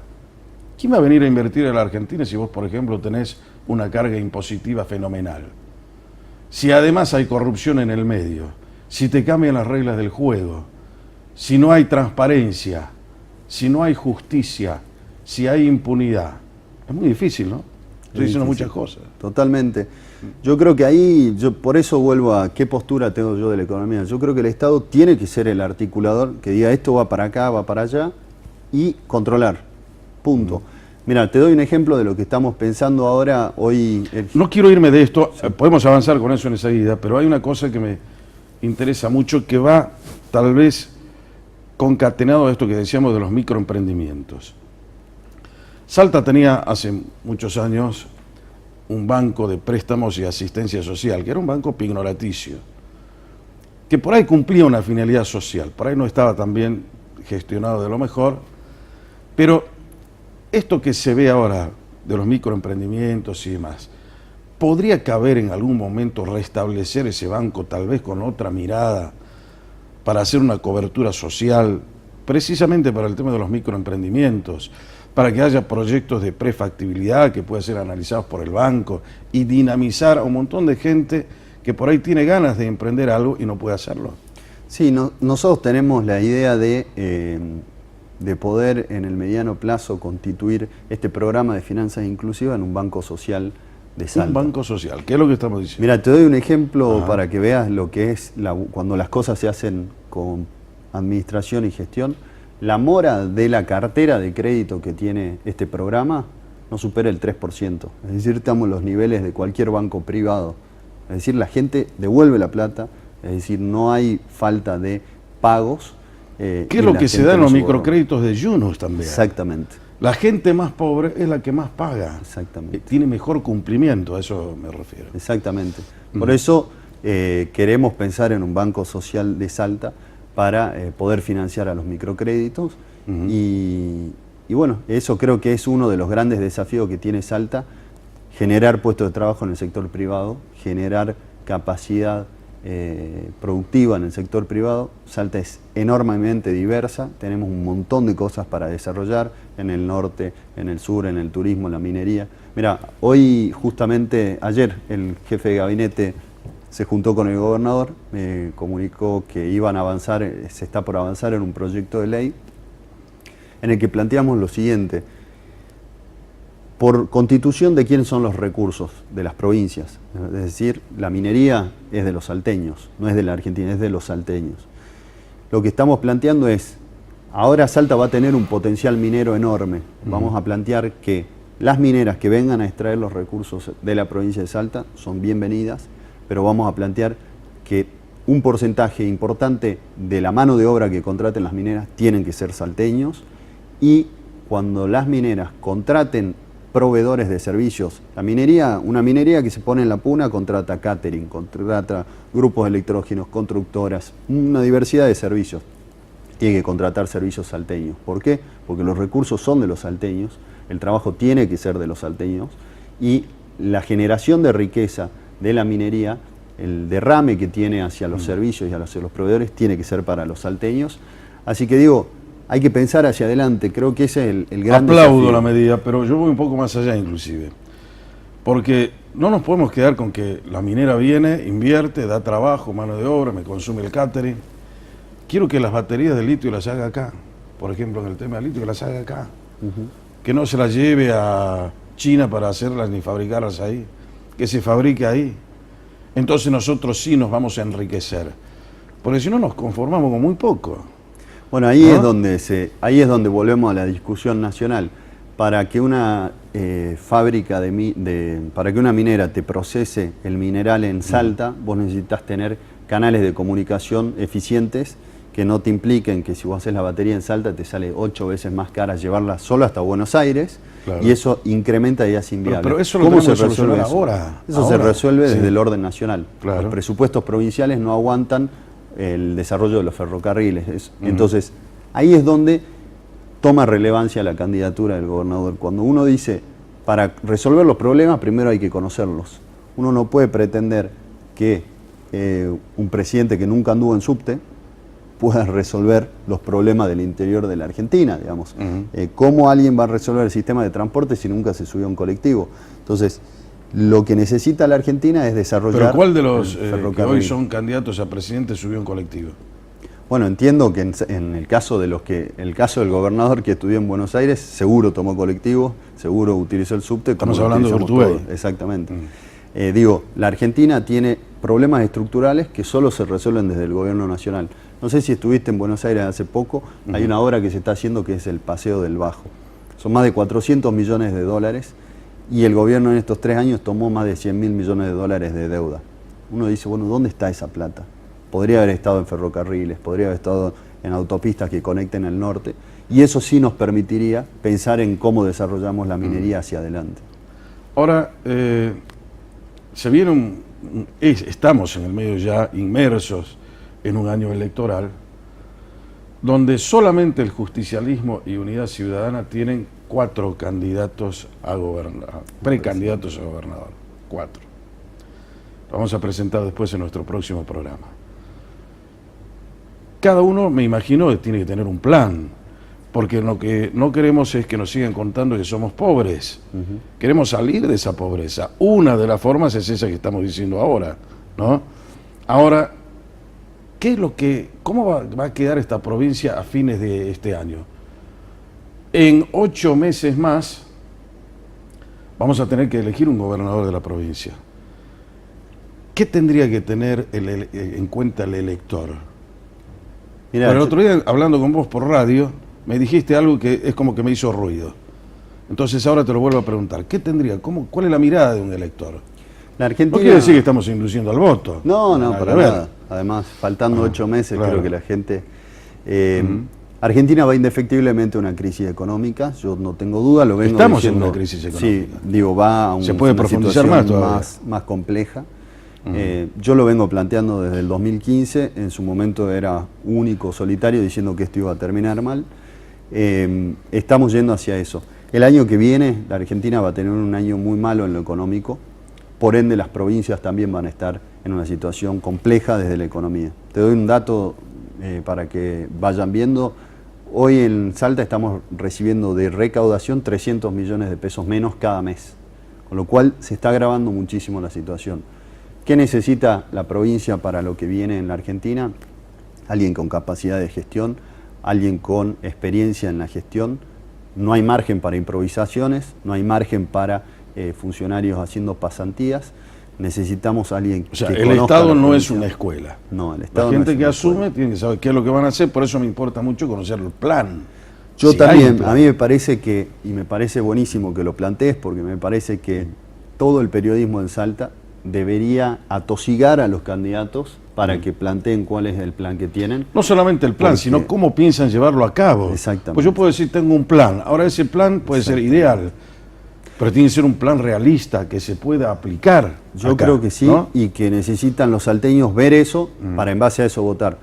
¿Quién va a venir a invertir en la Argentina si vos, por ejemplo, tenés una carga impositiva fenomenal? Si además hay corrupción en el medio, si te cambian las reglas del juego, si no hay transparencia, si no hay justicia, si hay impunidad. Es muy difícil, ¿no? Estoy diciendo muchas cosas. Totalmente. Yo creo que ahí, por eso vuelvo a qué postura tengo yo de la economía. Yo creo que el Estado tiene que ser el articulador, que diga esto va para acá, va para allá, y controlar. Punto. Mira, te doy un ejemplo de lo que estamos pensando ahora, hoy... No quiero irme de esto, podemos avanzar con eso enseguida, pero hay una cosa que me interesa mucho, que va tal vez concatenado a esto que decíamos de los microemprendimientos. Salta tenía hace muchos años un banco de préstamos y asistencia social, que era un banco pignoraticio, que por ahí cumplía una finalidad social, por ahí no estaba tan bien gestionado de lo mejor, pero esto que se ve ahora de los microemprendimientos y demás, ¿podría caber en algún momento restablecer ese banco tal vez con otra mirada para hacer una cobertura social, precisamente para el tema de los microemprendimientos, para que haya proyectos de prefactibilidad que puedan ser analizados por el banco y dinamizar a un montón de gente que por ahí tiene ganas de emprender algo y no puede hacerlo? Sí, nosotros tenemos la idea de poder en el mediano plazo constituir este programa de finanzas inclusivas en un banco social de Salta. Un banco social, ¿qué es lo que estamos diciendo? Mira, te doy un ejemplo para que veas lo que es cuando las cosas se hacen con administración y gestión. La mora de la cartera de crédito que tiene este programa no supera el 3%. Es decir, estamos en los niveles de cualquier banco privado. Es decir, la gente devuelve la plata, es decir, no hay falta de pagos. ¿Qué es lo que se da en los microcréditos de Yunus también? Exactamente. La gente más pobre es la que más paga. Exactamente. Tiene mejor cumplimiento, a eso me refiero. Exactamente. Por eso queremos pensar en un banco social de Salta para poder financiar a los microcréditos. Y bueno, eso creo que es uno de los grandes desafíos que tiene Salta, generar puestos de trabajo en el sector privado, generar capacidad productiva en el sector privado. Salta es enormemente diversa, tenemos un montón de cosas para desarrollar en el norte, en el sur, en el turismo, en la minería. Mira, hoy justamente, ayer, el jefe de gabinete se juntó con el gobernador, me comunicó que iban a avanzar, se está por avanzar en un proyecto de ley en el que planteamos lo siguiente: por constitución, ¿de quiénes son los recursos? De las provincias. Es decir, la minería es de los salteños, no es de la Argentina, es de los salteños. Lo que estamos planteando es, ahora Salta va a tener un potencial minero enorme. Vamos a plantear que las mineras que vengan a extraer los recursos de la provincia de Salta son bienvenidas, pero vamos a plantear que un porcentaje importante de la mano de obra que contraten las mineras tienen que ser salteños, y cuando las mineras contraten proveedores de servicios, una minería que se pone en la puna contrata catering, contrata grupos electrógenos, constructoras, una diversidad de servicios. Tiene que contratar servicios salteños. ¿Por qué? Porque los recursos son de los salteños, el trabajo tiene que ser de los salteños, y la generación de riqueza de la minería, el derrame que tiene hacia los servicios y hacia los proveedores, tiene que ser para los salteños. Así que digo, hay que pensar hacia adelante, creo que ese es el gran Aplaudo desafío. la medida, pero yo voy un poco más allá inclusive. Porque no nos podemos quedar con que la minera viene, invierte, da trabajo, mano de obra, me consume el catering. Quiero que las baterías de litio las haga acá. Por ejemplo, en el tema del litio, que las haga acá. Que no se las lleve a China para hacerlas ni fabricarlas ahí. Que se fabrique ahí. Entonces nosotros sí nos vamos a enriquecer. Porque si no nos conformamos con muy poco. Bueno, ahí es donde volvemos a la discusión nacional. Para que una fábrica para que una minera te procese el mineral en Salta, vos necesitas tener canales de comunicación eficientes que no te impliquen que si vos haces la batería en Salta te sale 8 veces más cara llevarla solo hasta Buenos Aires, claro. Y eso incrementa y hace inviable. Pero eso lo ¿Cómo se resuelve resuelve eso? Ahora. Eso se resuelve desde el orden nacional. Claro. Los presupuestos provinciales no aguantan el desarrollo de los ferrocarriles. Entonces, ahí es donde toma relevancia la candidatura del gobernador. Cuando uno dice, para resolver los problemas, primero hay que conocerlos. Uno no puede pretender que un presidente que nunca anduvo en subte pueda resolver los problemas del interior de la Argentina, digamos. ¿Cómo alguien va a resolver el sistema de transporte si nunca se subió a un colectivo? Entonces, lo que necesita la Argentina es desarrollar. ¿Pero cuál de los que hoy son candidatos a presidente subió un colectivo? Bueno, entiendo que en el caso del caso del gobernador que estudió en Buenos Aires, seguro tomó colectivo, seguro utilizó el subte. Estamos hablando de Urtubey. Exactamente. Digo, la Argentina tiene problemas estructurales que solo se resuelven desde el gobierno nacional. No sé si estuviste en Buenos Aires hace poco, hay una obra que se está haciendo que es el Paseo del Bajo. Son más de 400 millones de dólares y el gobierno en estos 3 años tomó más de 100.000 millones de dólares de deuda. Uno dice, bueno, ¿dónde está esa plata? Podría haber estado en ferrocarriles, podría haber estado en autopistas que conecten el norte, y eso sí nos permitiría pensar en cómo desarrollamos la minería hacia adelante. Ahora, estamos en el medio ya inmersos en un año electoral donde solamente el justicialismo y Unidad Ciudadana tienen 4 candidatos a gobernador, precandidatos a gobernador, 4. Lo vamos a presentar después en nuestro próximo programa. Cada uno, me imagino, tiene que tener un plan, porque lo que no queremos es que nos sigan contando que somos pobres. Queremos salir de esa pobreza. Una de las formas es esa que estamos diciendo ahora, ¿no? Ahora, ¿cómo va a quedar esta provincia a fines de este año? En 8 meses más vamos a tener que elegir un gobernador de la provincia. ¿Qué tendría que tener en cuenta el elector? Mirá, el otro día, hablando con vos por radio, me dijiste algo que es como que me hizo ruido. Entonces ahora te lo vuelvo a preguntar. ¿Qué tendría? ¿Cuál es la mirada de un elector? La Argentina... No quiere decir que estamos induciendo al voto. No, para nada. Además, faltando 8 meses, claro. Creo que la gente... Argentina va indefectiblemente a una crisis económica, yo no tengo duda, lo vengo Estamos diciendo, en una crisis económica. Sí, digo, va a ¿Se puede profundizar más compleja. Yo lo vengo planteando desde el 2015, en su momento era único, solitario, diciendo que esto iba a terminar mal. Estamos yendo hacia eso. El año que viene, la Argentina va a tener un año muy malo en lo económico, por ende las provincias también van a estar en una situación compleja desde la economía. Te doy un dato para que vayan viendo. Hoy en Salta estamos recibiendo de recaudación 300 millones de pesos menos cada mes, con lo cual se está agravando muchísimo la situación. ¿Qué necesita la provincia para lo que viene en la Argentina? Alguien con capacidad de gestión, alguien con experiencia en la gestión. No hay margen para improvisaciones, no hay margen para funcionarios haciendo pasantías. Necesitamos a alguien que conozca. El Estado no es una escuela. No, el Estado la gente no es que asume escuela. tiene que saber qué es lo que van a hacer, por eso me importa mucho conocer el plan. Yo si hay también, un plan. a mí me parece que, y me parece buenísimo que lo plantees, porque me parece que todo el periodismo en Salta debería atosigar a los candidatos para que planteen cuál es el plan que tienen. No solamente el plan, Porque- sino cómo piensan llevarlo a cabo. Exactamente. Pues yo puedo decir, tengo un plan. Ahora ese plan puede ser ideal, pero tiene que ser un plan realista que se pueda aplicar. Yo acá, creo que sí, ¿no? y que necesitan los salteños ver eso para en base a eso votar.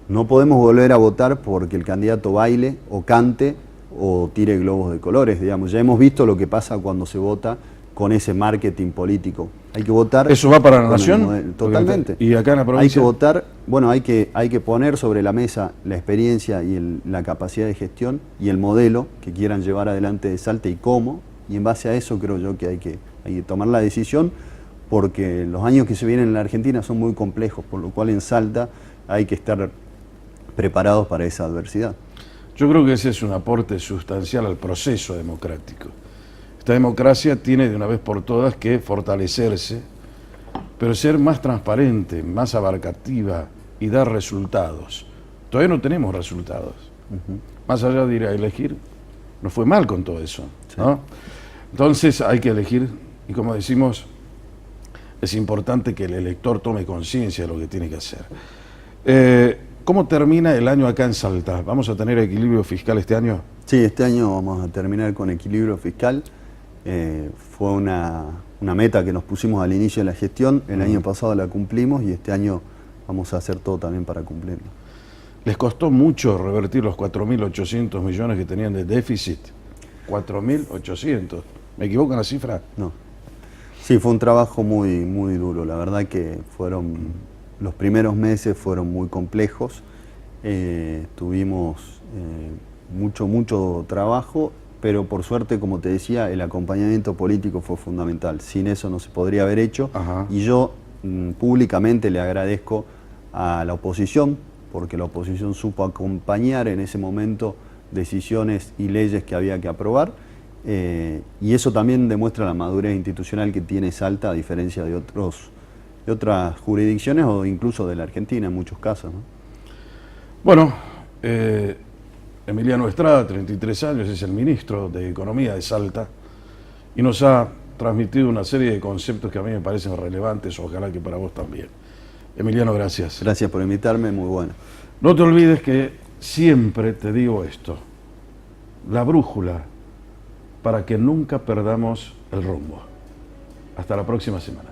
No podemos volver a votar porque el candidato baile o cante o tire globos de colores, digamos. Ya hemos visto lo que pasa cuando se vota con ese marketing político. Hay que votar... ¿Eso va para la con el nación? modelo. Totalmente. ¿Y acá en la provincia? Hay que votar, bueno, hay que poner sobre la mesa la experiencia y la capacidad de gestión y el modelo que quieran llevar adelante de Salta y cómo, y en base a eso creo yo que hay que tomar la decisión, porque los años que se vienen en la Argentina son muy complejos, por lo cual en Salta hay que estar preparados para esa adversidad. Yo creo que ese es un aporte sustancial al proceso democrático. Esta democracia tiene de una vez por todas que fortalecerse, pero ser más transparente, más abarcativa y dar resultados. Todavía no tenemos resultados. Más allá de ir a elegir, nos fue mal con todo eso, ¿no? Entonces hay que elegir, y como decimos, es importante que el elector tome conciencia de lo que tiene que hacer. ¿Cómo termina el año acá en Salta? ¿Vamos a tener equilibrio fiscal este año? Sí, este año vamos a terminar con equilibrio fiscal. Fue una meta que nos pusimos al inicio de la gestión. El año pasado la cumplimos y este año vamos a hacer todo también para cumplirlo. ¿Les costó mucho revertir los 4.800 millones que tenían de déficit? 4.800. ¿Me equivoco en la cifra? No. Sí, fue un trabajo muy, muy duro. La verdad que los primeros meses fueron muy complejos. Tuvimos mucho trabajo, pero por suerte, como te decía, el acompañamiento político fue fundamental. Sin eso no se podría haber hecho. Ajá. Y yo públicamente le agradezco a la oposición, porque la oposición supo acompañar en ese momento decisiones y leyes que había que aprobar. Y eso también demuestra la madurez institucional que tiene Salta, a diferencia de otras jurisdicciones o incluso de la Argentina en muchos casos, ¿no? Bueno, Emiliano Estrada, 33 años, es el ministro de Economía de Salta y nos ha transmitido una serie de conceptos que a mí me parecen relevantes, ojalá que para vos también. Emiliano, gracias. Gracias por invitarme, muy bueno. No te olvides que siempre te digo esto, la brújula para que nunca perdamos el rumbo. Hasta la próxima semana.